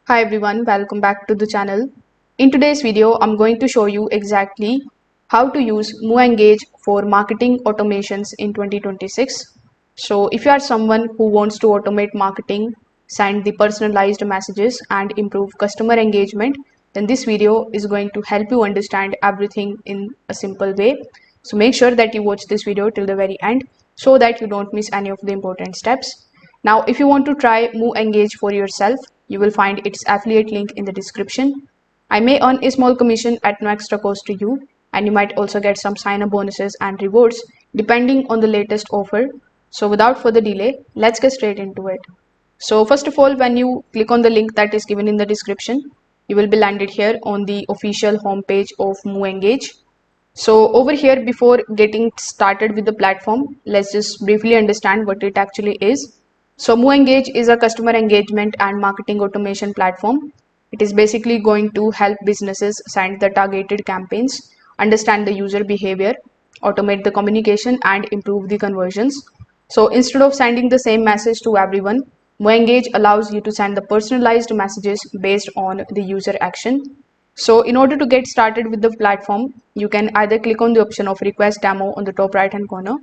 Hi everyone, welcome back to the channel. In today's video, I'm going to show you exactly how to use MoEngage for marketing automations in 2026. So if you are someone who wants to automate marketing, send the personalized messages and improve customer engagement, then this video is going to help you understand everything in a simple way. So make sure that you watch this video till the very end so that you don't miss any of the important steps. Now, if you want to try MoEngage for yourself, you will find its affiliate link in the description. I may earn a small commission at no extra cost to you, and you might also get some sign-up bonuses and rewards depending on the latest offer. So without further delay, let's get straight into it. So first of all, when you click on the link that is given in the description, you will be landed here on the official homepage of MoEngage. So over here, before getting started with the platform, let's just briefly understand what it actually is. So MoEngage is a customer engagement and marketing automation platform. It is basically going to help businesses send the targeted campaigns, understand the user behavior, automate the communication, and improve the conversions. So instead of sending the same message to everyone, MoEngage allows you to send the personalized messages based on the user action. So in order to get started with the platform, you can either click on the option of request demo on the top right hand corner,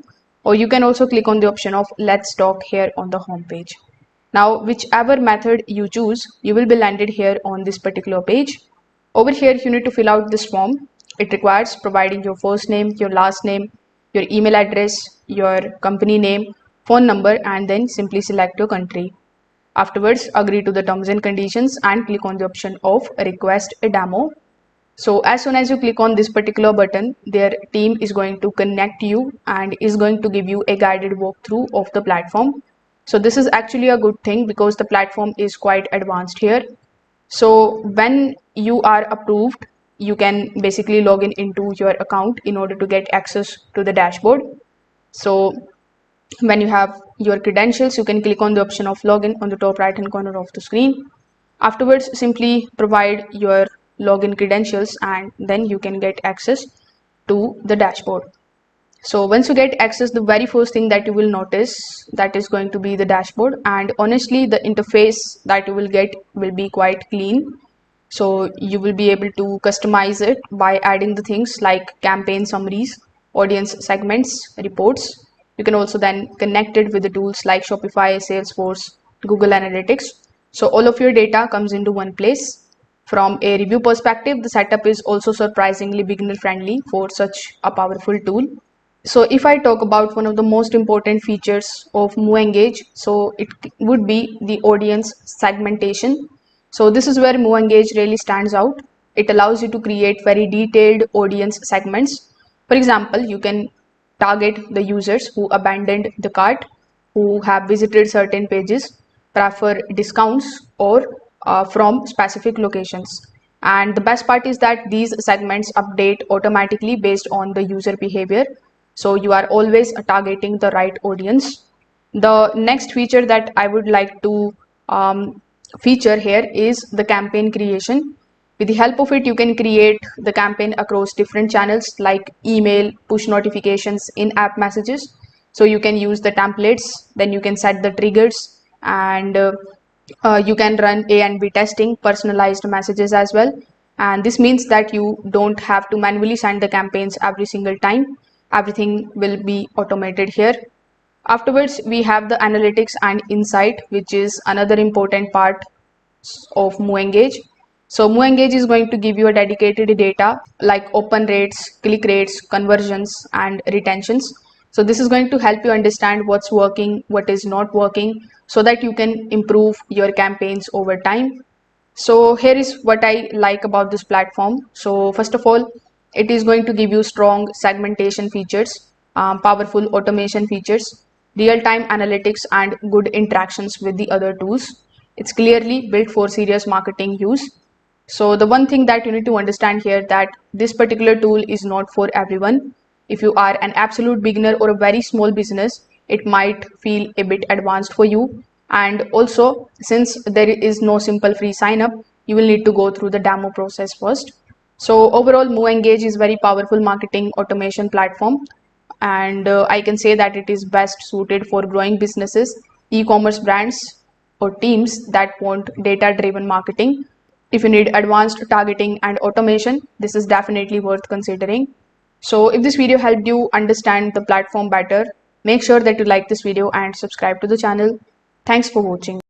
or you can also click on the option of let's talk here on the home page. Now, whichever method you choose, you will be landed here on this particular page. Over here, you need to fill out this form. It requires providing your first name, your last name, your email address, your company name, phone number, and then simply select your country. Afterwards, agree to the terms and conditions and click on the option of request a demo. So as soon as you click on this particular button, their team is going to connect you and is going to give you a guided walkthrough of the platform. So this is actually a good thing because the platform is quite advanced here. So when you are approved, you can basically log in into your account in order to get access to the dashboard. So when you have your credentials, you can click on the option of login on the top right hand corner of the screen. Afterwards, simply provide your login credentials and then you can get access to the dashboard. So once you get access, the very first thing that you will notice that is going to be the dashboard, and honestly the interface that you will get will be quite clean. So you will be able to customize it by adding the things like campaign summaries, audience segments, reports. You can also then connect it with the tools like Shopify, Salesforce, Google Analytics. So all of your data comes into one place. From a review perspective, the setup is also surprisingly beginner friendly for such a powerful tool. So if I talk about one of the most important features of MoEngage, so it would be the audience segmentation. So this is where MoEngage really stands out. It allows you to create very detailed audience segments. For example, you can target the users who abandoned the cart, who have visited certain pages, prefer discounts, or from specific locations. And the best part is that these segments update automatically based on the user behavior. So you are always targeting the right audience. The next feature that I would like to feature here is the campaign creation. With the help of it, you can create the campaign across different channels like email, push notifications, in-app messages. So you can use the templates, then you can set the triggers, and you can run A and B testing, personalized messages as well. And this means that you don't have to manually send the campaigns every single time. Everything will be automated here. Afterwards, we have the analytics and insight, which is another important part of MoEngage. So MoEngage is going to give you a dedicated data like open rates, click rates, conversions, and retentions. So this is going to help you understand what's working, what is not working, so that you can improve your campaigns over time. So here is what I like about this platform. So first of all, it is going to give you strong segmentation features, powerful automation features, real-time analytics, and good interactions with the other tools. It's clearly built for serious marketing use. So the one thing that you need to understand here that this particular tool is not for everyone. If you are an absolute beginner or a very small business, it might feel a bit advanced for you. And also, since there is no simple free sign up, you will need to go through the demo process first. So overall, MoEngage is very powerful marketing automation platform, and I can say that it is best suited for growing businesses, e-commerce brands, or teams that want data-driven marketing. If you need advanced targeting and automation, this is definitely worth considering. So if this video helped you understand the platform better, make sure that you like this video and subscribe to the channel. Thanks for watching.